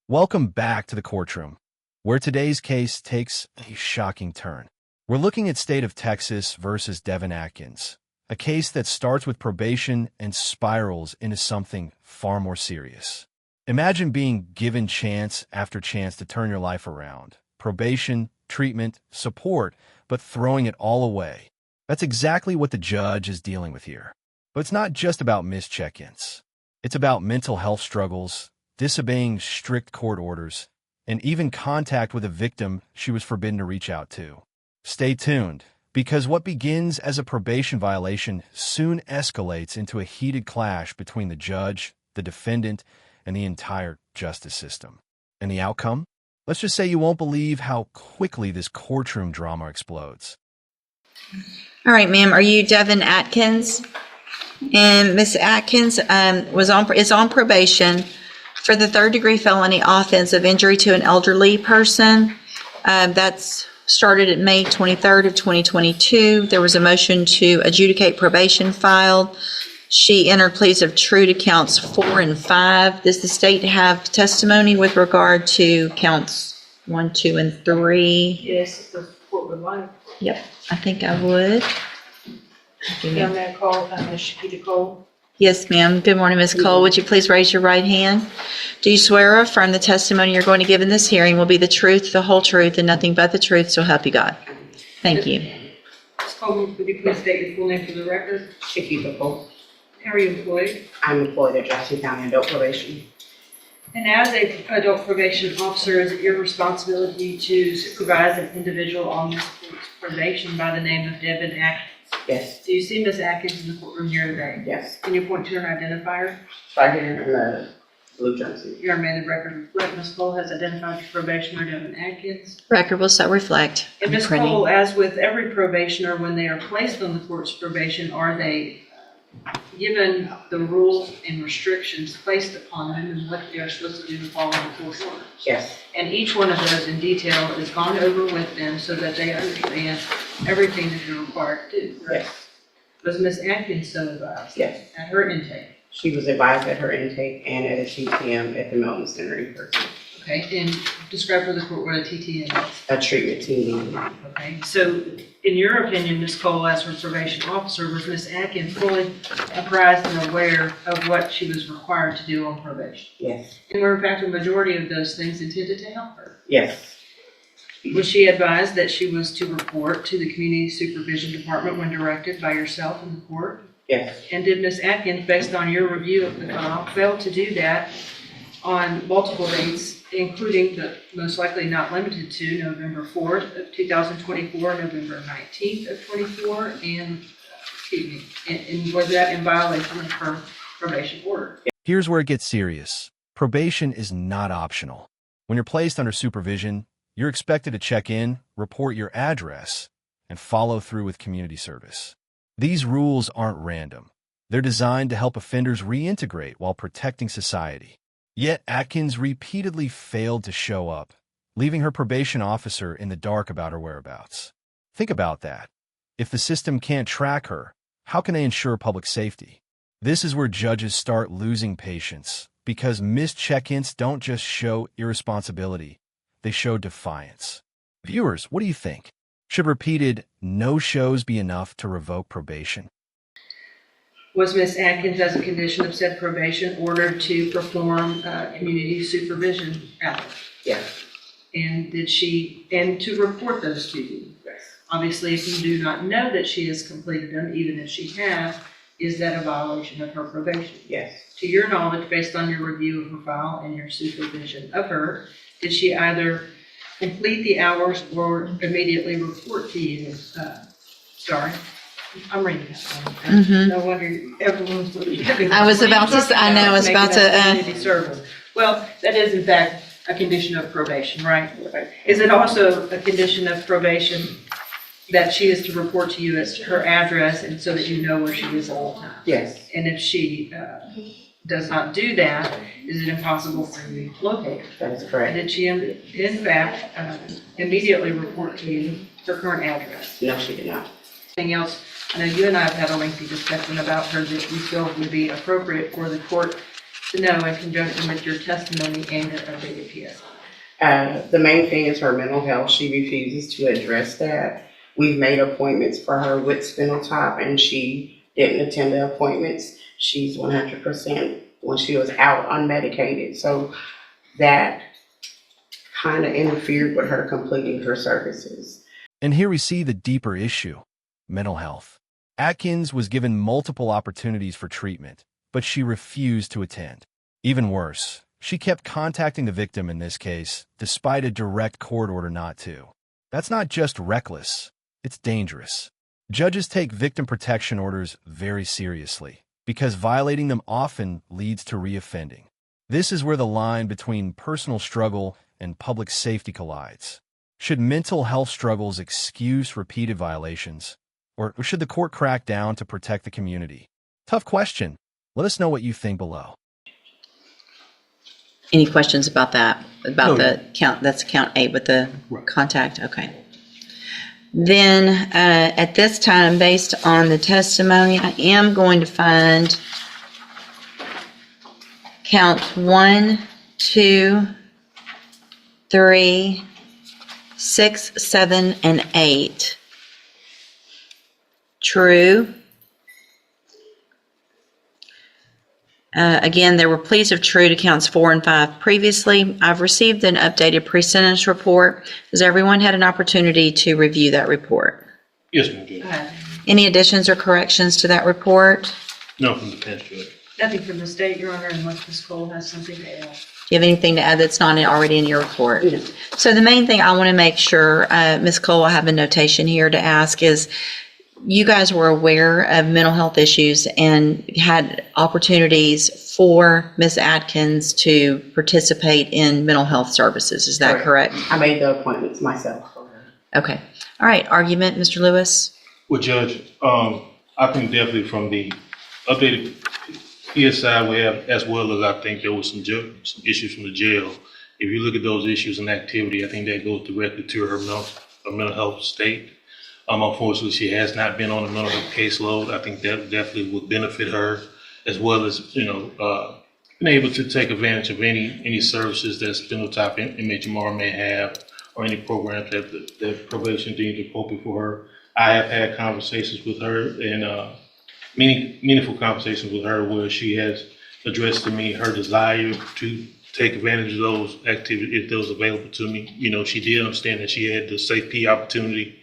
Welcome back to the courtroom, where today's case takes a shocking turn. We're looking at State of Texas versus Devin Atkins, a case that starts with probation and spirals into something far more serious. Imagine being given chance after chance to turn your life around. Probation, treatment, support, but throwing it all away. That's exactly what the judge is dealing with here. But it's not just about missed check-ins. It's about mental health struggles, disobeying strict court orders, and even contact with a victim she was forbidden to reach out to. Stay tuned, because what begins as a probation violation soon escalates into a heated clash between the judge, the defendant, and the entire justice system. And the outcome? Let's just say you won't believe how quickly this courtroom drama explodes. All right, ma'am, are you Devin Atkins? And Miss Atkins is on probation for the third-degree felony offense of injury to an elderly person. That's started at May 23rd of 2022. There was a motion to adjudicate probation filed. She entered pleas of true to counts 4 and 5. Does the state have testimony with regard to counts 1, 2, and 3? Yes, if the court would like. Yep, I think I would. Yeah, Mayor Cole, Ms. Shakita Cole. Yes, ma'am. Good morning, Ms. Cole. Would you please raise your right hand? Do you swear or affirm the testimony you're going to give in this hearing will be the truth, the whole truth, and nothing but the truth, so help you God? Thank you. Ms. Cole, would you please state your full name for the record? Shakita Cole. How are you employed? I'm employed at Jackson County Adult Probation. And as an adult probation officer, is it your responsibility to supervise an individual on this court's probation by the name of Devin Atkins? Yes. Do you see Ms. Atkins in the courtroom here today? Yes. Can you point to an identifier? Right here in the blue jumpsuit. Your amended record reflect Ms. Cole has identified your probationer Devin Atkins. Record will so reflect. And Ms. Printing. Cole, as with every probationer, when they are placed on the court's probation, are they given the rules and restrictions placed upon them and what they are supposed to do to follow the court order? Yes. And each one of those in detail is gone over with them so that they understand everything that they're required to do. Right? Yes. Was Ms. Atkins so advised? Yes. At her intake? She was advised at her intake and at a TTM at the Melton Center in person. Okay, and describe for the court what a TTM is. A treatment team meeting. Okay, so in your opinion, Ms. Cole, as her probation officer, was Ms. Atkins fully apprised and aware of what she was required to do on probation? Yes. And were in fact a majority of those things intended to help her? Yes. Was she advised that she was to report to the Community Supervision Department when directed by yourself in the court? Yes. And did Ms. Atkins, based on your review of the file, fail to do that on multiple dates, including but most likely not limited to November 4th of 2024, November 19th of 24, and was that in violation of her probation order? Here's where it gets serious. Probation is not optional. When you're placed under supervision, you're expected to check in, report your address, and follow through with community service. These rules aren't random. They're designed to help offenders reintegrate while protecting society. Yet Atkins repeatedly failed to show up, leaving her probation officer in the dark about her whereabouts. Think about that. If the system can't track her, how can they ensure public safety? This is where judges start losing patience, because missed check-ins don't just show irresponsibility, they show defiance. Viewers, what do you think? Should repeated no-shows be enough to revoke probation? Was Ms. Atkins, as a condition of said probation, ordered to perform community supervision hours? Yes. And to report those to you? Yes. Obviously, if you do not know that she has completed them, even if she has, is that a violation of her probation? Yes. To your knowledge, based on your review of her file and your supervision of her, did she either complete the hours or immediately report to you? Sorry. I'm reading that one. Mhm. No wonder everyone's looking at me. I was about to- I know, I was about to, Community service. Well, that is in fact a condition of probation, right? Is it also a condition of probation that she is to report to you as her address and so that you know where she is at all times? Yes. And if she does not do that, is it impossible for you to locate her? That is And correct. did she in fact immediately report to you her current address? No, she did not. Anything else? I know you and I have had a lengthy discussion about her that you feel would be appropriate for the court No, in conjunction with your testimony and your updated PS. The main thing is her mental health. She refuses to address that. We've made appointments for her with Spindletop, and she didn't attend the appointments. She's 100% when she was out unmedicated. So that kind of interfered with her completing her services. And here we see the deeper issue, mental health. Atkins was given multiple opportunities for treatment, but she refused to attend. Even worse, she kept contacting the victim in this case, despite a direct court order not to. That's not just reckless, it's dangerous. Judges take victim protection orders very seriously, because violating them often leads to reoffending. This is where the line between personal struggle and public safety collides. Should mental health struggles excuse repeated violations, or should the court crack down to protect the community? Tough question. Let us know what you think below. Any questions about that? About the count? That's count 8 with the contact? Okay. Then at this time, based on the testimony, I am going to find count 1, 2, 3, 6, 7, and 8 true. Again, there were pleas of true to counts 4 and 5 previously. I've received an updated pre-sentence report. Has everyone had an opportunity to review that report? Yes, ma'am, Judge. Any additions or corrections to that report? No, from the bench, Judge. Nothing from the state, Your Honor, unless Ms. Cole has something to add. Do you have anything to add that's not already in your report? No. So the main thing I want to make sure, Ms. Cole, I have a notation here to ask is, you guys were aware of mental health issues and had opportunities for Ms. Atkins to participate in mental health services. Is that correct? I made the appointments myself for her. Okay. All right. Argument, Mr. Lewis? Well, Judge, I think definitely from the updated PSI we have, as well as I think there was some issues from the jail. If you look at those issues and activity, I think that goes directly to her mental health state. Unfortunately, she has not been on a mental health caseload. I think that definitely would benefit her, as well as, being able to take advantage of any services that Spindletop MHMR may have, or any programs that probation deems appropriate for her. I have had conversations with her, and meaningful conversations with her, where she has addressed to me her desire to take advantage of those activities if those available to me. She did understand that she had the safety opportunity.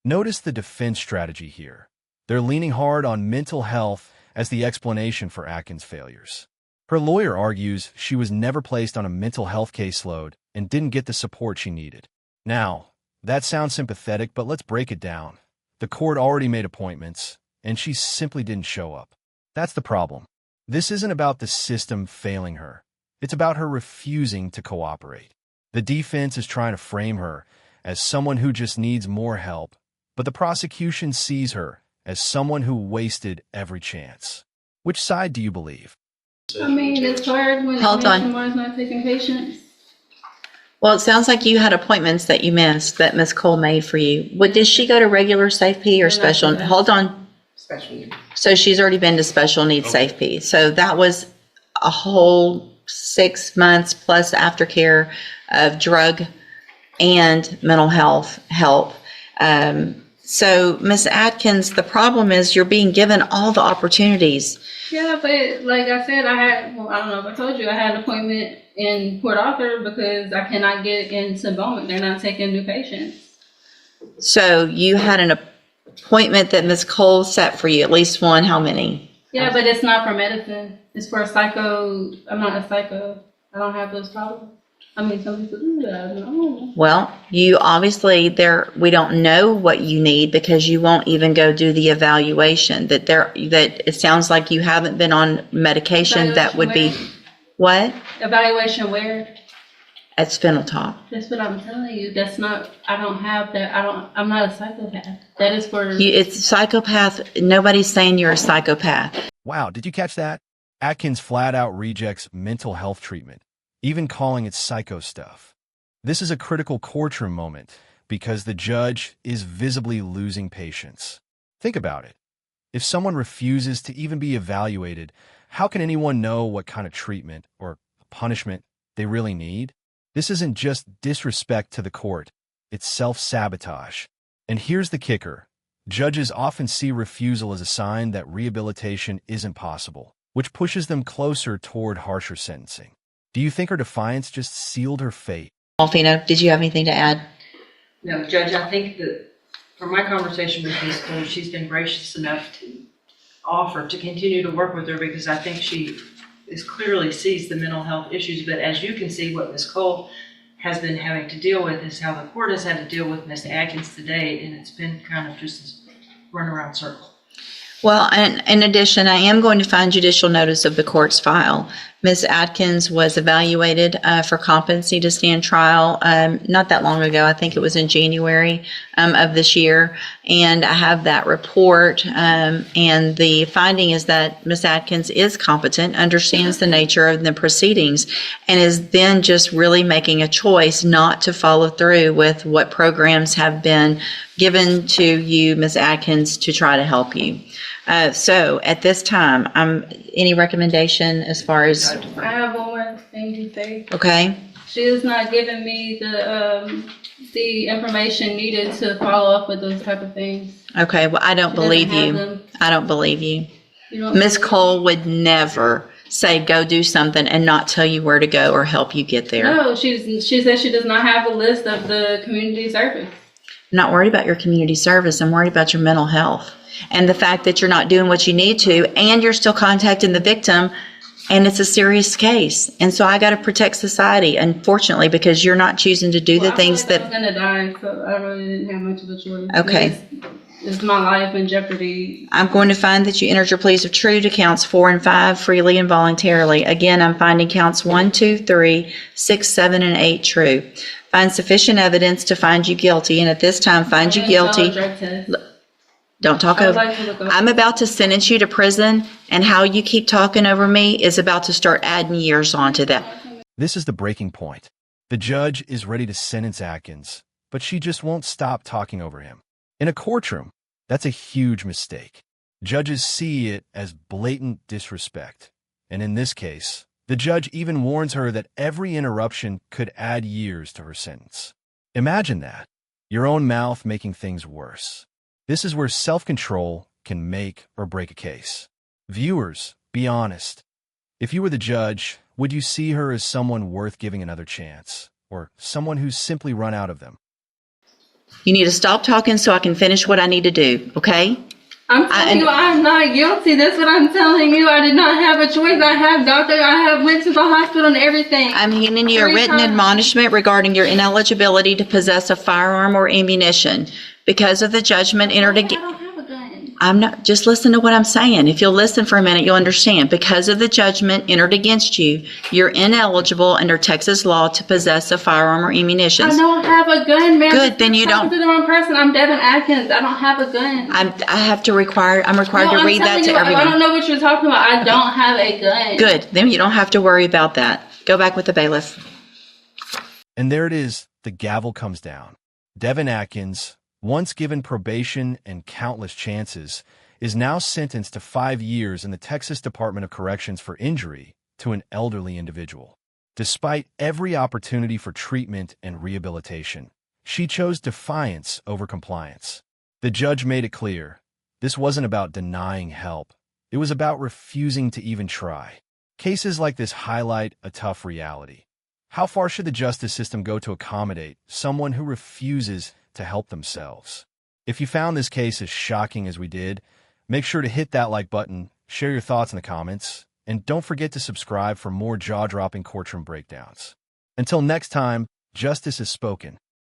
Notice the defense strategy here. They're leaning hard on mental health as the explanation for Atkins' failures. Her lawyer argues she was never placed on a mental health caseload and didn't get the support she needed. Now, that sounds sympathetic, but let's break it down. The court already made appointments, and she simply didn't show up. That's the problem. This isn't about the system failing her. It's about her refusing to cooperate. The defense is trying to frame her as someone who just needs more help, but the prosecution sees her as someone who wasted every chance. Which side do you believe? I mean, it's hard when someone's not taking patients. Well, it sounds like you had appointments that you missed that Ms. Cole made for you. Did she go to regular Safe P or special? Hold on. Special needs. So she's already been to special needs Safe P. So that was a whole 6 months plus aftercare of drug and mental health help. So Ms. Atkins, the problem is you're being given all the opportunities. Yeah, but like I said, I don't know if I told you, I had an appointment in Port Arthur because I cannot get into Bowman. They're not taking new patients. So you had an appointment that Ms. Cole set for you, at least one, how many? Yeah, but it's not for medicine. It's for psycho. I'm not a psycho. I don't have those problems. I mean, some people do that. I don't know. Well, you obviously we don't know what you need because you won't even go do the evaluation. That it sounds like you haven't been on medication that would be what? Evaluation where? At Spindletop. That's what I'm telling you. That's not. I don't have that. I'm not a psychopath. That is for. It's psychopath. Nobody's saying you're a psychopath. Wow, did you catch that? Atkins flat out rejects mental health treatment, even calling it psycho stuff. This is a critical courtroom moment because the judge is visibly losing patience. Think about it. If someone refuses to even be evaluated, how can anyone know what kind of treatment or punishment they really need? This isn't just disrespect to the court, it's self-sabotage. And here's the kicker. Judges often see refusal as a sign that rehabilitation isn't possible, which pushes them closer toward harsher sentencing. Do you think her defiance just sealed her fate? Alfina, did you have anything to add? No, Judge, I think that from my conversation with Ms. Cole, she's been gracious enough to offer to continue to work with her because I think she clearly sees the mental health issues. But as you can see, what Ms. Cole has been having to deal with is how the court has had to deal with Ms. Atkins today, and it's been kind of just a runaround circle. Well, and in addition, I am going to find judicial notice of the court's file. Ms. Atkins was evaluated for competency to stand trial not that long ago. I think it was in January of this year. And I have that report. And the finding is that Ms. Atkins is competent, understands the nature of the proceedings, and is then just really making a choice not to follow through with what programs have been given to you, Ms. Atkins, to try to help you. So at this time, any recommendation as far as, I have one more thing to say. okay? She is not giving me the information needed to follow up with those type of things. Okay, well, I don't She believe doesn't have you. them. I don't believe you. You don't Ms. believe- Cole would never say, go do something and not tell you where to go or help you get there. No, she says she does not have a list of the community service. I'm not worried about your community service. I'm worried about your mental health. And the fact that you're not doing what you need to, and you're still contacting the victim, and it's a serious case. And so I got to protect society, unfortunately, because you're not choosing to do the things I was that, gonna die, so I really didn't have much of a choice. Okay. It's my life in jeopardy. I'm going to find that you entered your pleas of true to counts 4 and 5 freely and voluntarily. Again, I'm finding counts 1, 2, 3, 6, 7, and 8 true. Find sufficient evidence to find you guilty, and at this time, find you guilty. Don't talk over. I'm about to sentence you to prison, and how you keep talking over me is about to start adding years onto that. This is the breaking point. The judge is ready to sentence Atkins, but she just won't stop talking over him. In a courtroom, that's a huge mistake. Judges see it as blatant disrespect. And in this case, the judge even warns her that every interruption could add years to her sentence. Imagine that. Your own mouth making things worse. This is where self-control can make or break a case. Viewers, be honest. If you were the judge, would you see her as someone worth giving another chance, or someone who's simply run out of them? You need to stop talking so I can finish what I need to do, okay? I'm telling you, I'm not guilty. That's what I'm telling you. I did not have a choice. I have went to the hospital and everything. I'm handing you a 3 written times. admonishment regarding your ineligibility to possess a firearm or ammunition. Because of the judgment entered I against... don't have a gun. I'm not, just listen to what I'm saying. If you'll listen for a minute, you'll understand. Because of the judgment entered against you, you're ineligible under Texas law to possess a firearm or ammunition. I don't have a gun, man. Good, then you You're talking don't- to the wrong person. I'm Devin Atkins. I don't have a gun. I'm required to read that to I everyone. don't know what you're talking about. I don't have a gun. Good, then you don't have to worry about that. Go back with the bailiff. And there it is, the gavel comes down. Devin Atkins, once given probation and countless chances, is now sentenced to 5 years in the Texas Department of Corrections for injury to an elderly individual. Despite every opportunity for treatment and rehabilitation, she chose defiance over compliance. The judge made it clear, this wasn't about denying help. It was about refusing to even try. Cases like this highlight a tough reality. How far should the justice system go to accommodate someone who refuses to help themselves? If you found this case as shocking as we did, make sure to hit that like button, share your thoughts in the comments, and don't forget to subscribe for more jaw-dropping courtroom breakdowns. Until next time, justice is spoken.